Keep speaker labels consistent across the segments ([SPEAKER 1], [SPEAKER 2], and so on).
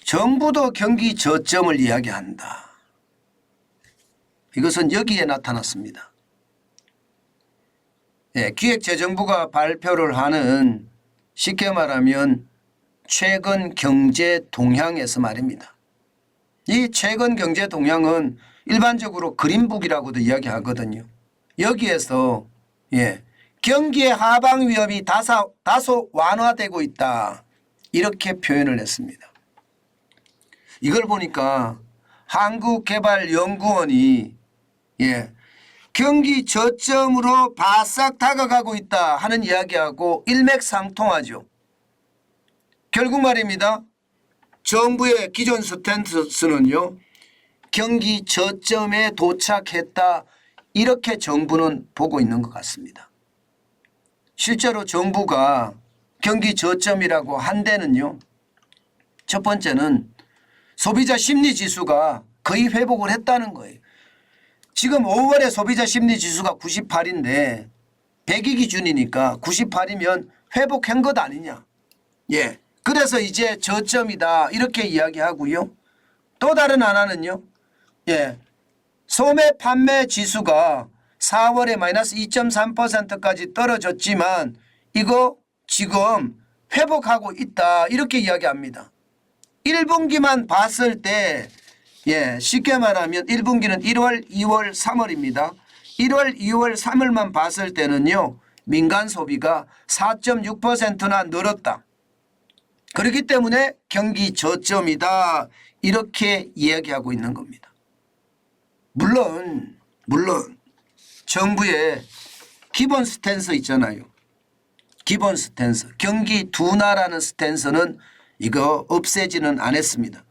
[SPEAKER 1] 정부도 경기 저점을 이야기한다. 이것은 여기에 나타났습니다. 기획재정부가 발표를 하는 쉽게 말하면 최근 경제 동향에서 말입니다. 이 최근 경제 동향은 일반적으로 그린북이라고도 이야기하거든요. 여기에서 경기의 하방 위험이 다소 완화되고 있다. 이렇게 표현을 했습니다. 이걸 보니까 한국개발연구원이 경기 저점으로 바싹 다가가고 있다 하는 이야기하고 일맥상통하죠. 결국 말입니다. 정부의 기존 스탠스는요. 경기 저점에 도착했다. 이렇게 정부는 보고 있는 것 같습니다. 실제로 정부가 경기 저점이라고 한 데는요. 첫 번째는 소비자 심리지수가 거의 회복을 했다는 거예요. 지금 5월에 소비자 심리지수가 98인데 100이 기준이니까 98이면 회복한 것 아니냐. 그래서 이제 저점이다 이렇게 이야기하고요. 또 다른 하나는요. 소매 판매 지수가 4월에 마이너스 2.3%까지 떨어졌지만 이거 지금 회복하고 있다 이렇게 이야기합니다. 1분기만 봤을 때 쉽게 말하면 1분기는 1월, 2월, 3월입니다. 1월, 2월, 3월만 봤을 때는요. 민간 소비가 4.6%나 늘었다. 그렇기 때문에 경기 저점이다 이렇게 이야기하고 있는 겁니다. 물론 정부의 기본 스탠스 있잖아요. 기본 스탠스. 경기 둔화라는 스탠스는 이거 없애지는 않았습니다.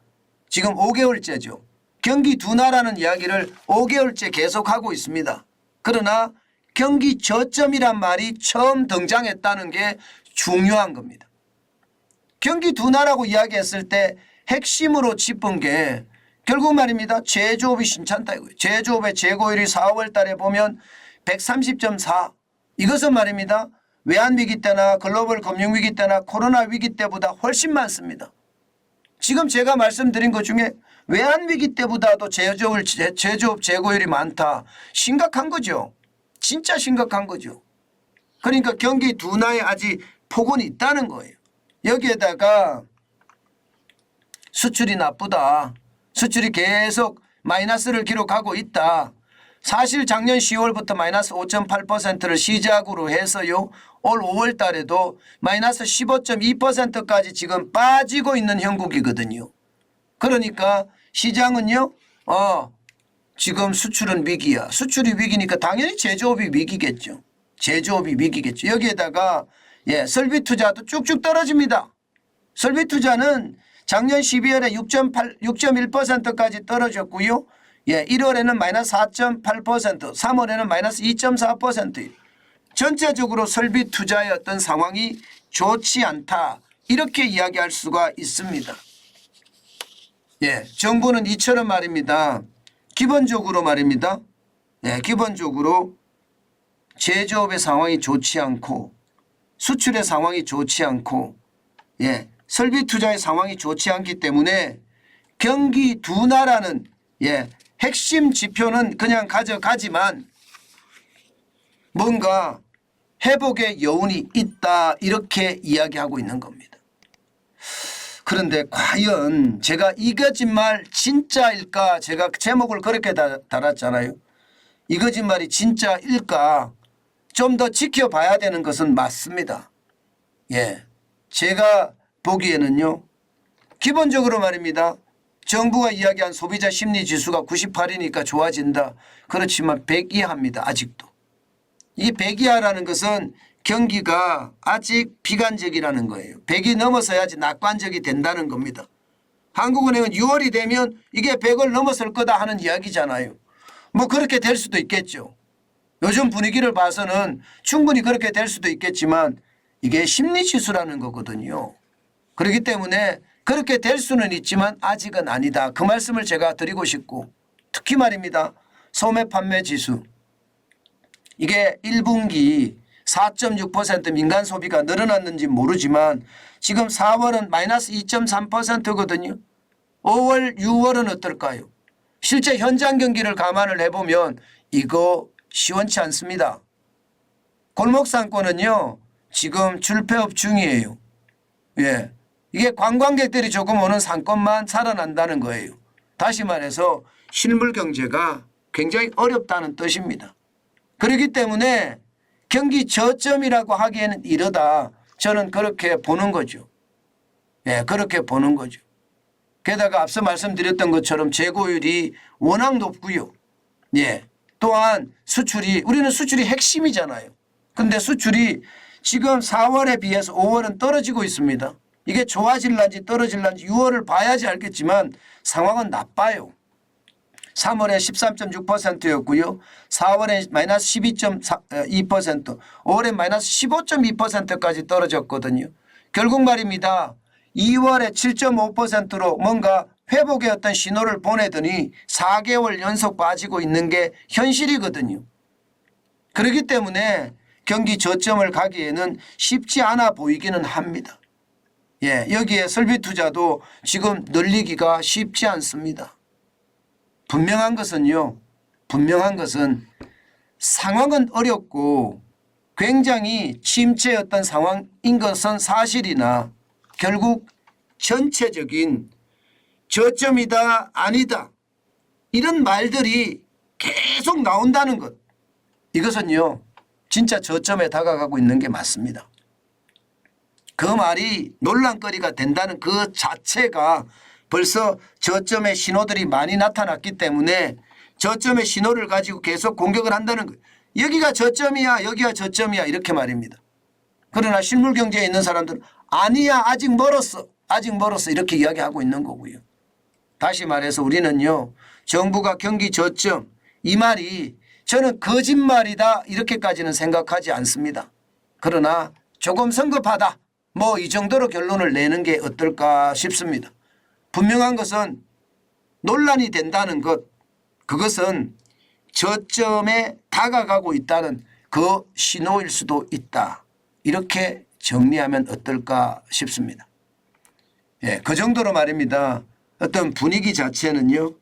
[SPEAKER 1] 지금 5개월째죠. 경기 둔화라는 이야기를 5개월째 계속하고 있습니다. 그러나 경기 저점이란 말이 처음 등장했다는 게 중요한 겁니다. 경기 둔화라고 이야기했을 때 핵심으로 짚은 게 결국 말입니다. 제조업이 신찮다 이거예요. 제조업의 재고율이 4월 달에 보면 130.4 이것은 말입니다. 외환위기 때나 글로벌 금융위기 때나 코로나 위기 때보다 훨씬 많습니다. 지금 제가 말씀드린 것 중에 외환위기 때보다도 제조업 재고율이 많다. 심각한 거죠. 진짜 심각한 거죠. 그러니까 경기 둔화에 아직 폭은 있다는 거예요. 여기에다가 수출이 나쁘다. 수출이 계속 마이너스를 기록하고 있다. 사실 작년 10월부터 마이너스 5.8%를 시작으로 해서요. 올 5월 달에도 마이너스 15.2%까지 지금 빠지고 있는 형국이거든요. 그러니까 시장은요. 지금 수출은 위기야. 수출이 위기니까 당연히 제조업이 위기겠죠. 제조업이 위기겠죠. 여기에다가 설비 투자도 쭉쭉 떨어집니다. 설비 투자는 작년 12월에 6.1%까지 떨어졌고요. 1월에는 마이너스 4.8%, 3월에는 마이너스 2.4%예요. 전체적으로 설비 투자의 어떤 상황이 좋지 않다. 이렇게 이야기할 수가 있습니다. 정부는 이처럼 말입니다. 기본적으로 말입니다. 기본적으로 제조업의 상황이 좋지 않고 수출의 상황이 좋지 않고 설비 투자의 상황이 좋지 않기 때문에 경기 둔화라는 핵심 지표는 그냥 가져가지만 뭔가 회복의 여운이 있다 이렇게 이야기하고 있는 겁니다. 그런데 과연 제가 이 거짓말 진짜일까 제가 제목을 그렇게 달았잖아요. 이 거짓말이 진짜일까 좀 더 지켜봐야 되는 것은 맞습니다. 제가 보기에는요. 기본적으로 말입니다. 정부가 이야기한 소비자 심리지수가 98이니까 좋아진다. 그렇지만 100 이하입니다. 아직도. 이 100 이하라는 것은 경기가 아직 비관적이라는 거예요. 100이 넘어서야지 낙관적이 된다는 겁니다. 한국은행은 6월이 되면 이게 100을 넘어설 거다 하는 이야기잖아요. 뭐 그렇게 될 수도 있겠죠. 요즘 분위기를 봐서는 충분히 그렇게 될 수도 있겠지만 이게 심리지수라는 거거든요. 그렇기 때문에 그렇게 될 수는 있지만 아직은 아니다. 그 말씀을 제가 드리고 싶고 특히 말입니다. 소매 판매 지수. 이게 1분기 4.6% 민간 소비가 늘어났는지 모르지만 지금 4월은 마이너스 2.3%거든요. 5월, 6월은 어떨까요? 실제 현장 경기를 감안을 해보면 이거 시원치 않습니다. 골목상권은요 지금 줄폐업 중이에요. 예, 이게 관광객들이 조금 오는 상권만 살아난다는 거예요. 다시 말해서 실물 경제가 굉장히 어렵다는 뜻입니다. 그렇기 때문에 경기 저점이라고 하기에는 이르다. 저는 그렇게 보는 거죠. 예, 그렇게 보는 거죠. 게다가 앞서 말씀드렸던 것처럼 재고율이 워낙 높고요. 예, 또한 수출이 우리는 수출이 핵심이잖아요. 근데 수출이 지금 4월에 비해서 5월은 떨어지고 있습니다. 이게 좋아질런지 떨어질런지 6월을 봐야지 알겠지만 상황은 나빠요. 3월에 13.6%였고요. 4월에 마이너스 12.2%, 5월에 마이너스 15.2%까지 떨어졌거든요. 결국 말입니다. 2월에 7.5%로 뭔가 회복의 어떤 신호를 보내더니 4개월 연속 빠지고 있는 게 현실이거든요. 그렇기 때문에 경기 저점을 가기에는 쉽지 않아 보이기는 합니다. 예, 여기에 설비 투자도 지금 늘리기가 쉽지 않습니다. 분명한 것은요. 분명한 것은 상황은 어렵고 굉장히 침체의 어떤 상황인 것은 사실이나 결국 전체적인 저점이다 아니다 이런 말들이 계속 나온다는 것. 이것은요. 진짜 저점에 다가가고 있는 게 맞습니다. 그 말이 논란거리가 된다는 그 자체가 벌써 저점의 신호들이 많이 나타났기 때문에 저점의 신호를 가지고 계속 공격을 한다는 거예요. 여기가 저점이야 여기가 저점이야 이렇게 말입니다. 그러나 실물 경제에 있는 사람들은 아니야 아직 멀었어 아직 멀었어 이렇게 이야기하고 있는 거고요. 다시 말해서 우리는요. 정부가 경기 저점 이 말이 저는 거짓말이다 이렇게까지는 생각하지 않습니다. 그러나 조금 성급하다 뭐 이 정도로 결론을 내는 게 어떨까 싶습니다. 분명한 것은 논란이 된다는 것 그것은 저점에 다가가고 있다는 그 신호일 수도 있다. 이렇게 정리하면 어떨까 싶습니다. 예, 그 정도로 말입니다. 어떤 분위기 자체는요.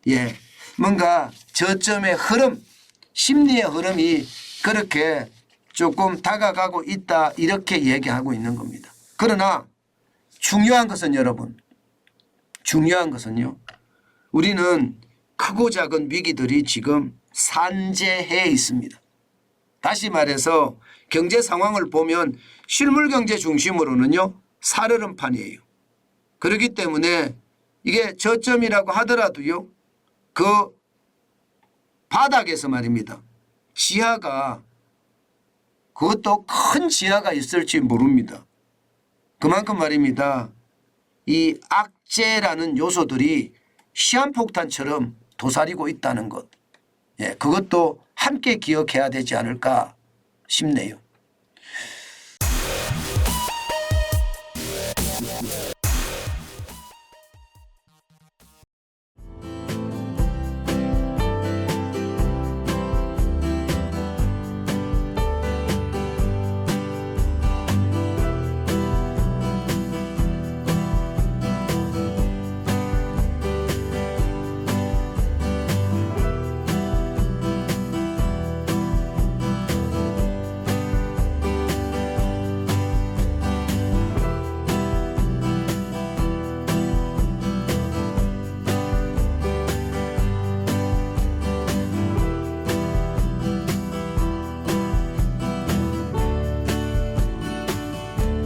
[SPEAKER 1] 예, 뭔가 저점의 흐름 심리의 흐름이 그렇게 조금 다가가고 있다 이렇게 얘기하고 있는 겁니다. 그러나 중요한 것은 여러분 중요한 것은요. 우리는 크고 작은 위기들이 지금 산재해 있습니다. 다시 말해서 경제 상황을 보면 실물 경제 중심으로는요. 살얼음판이에요. 그렇기 때문에 이게 저점이라고 하더라도요. 그 바닥에서 말입니다. 지하가 그것도 큰 지하가 있을지 모릅니다. 그만큼 말입니다. 이 악재라는 요소들이 시한폭탄처럼 도사리고 있다는 것. 예, 그것도 함께 기억해야 되지 않을까 싶네요.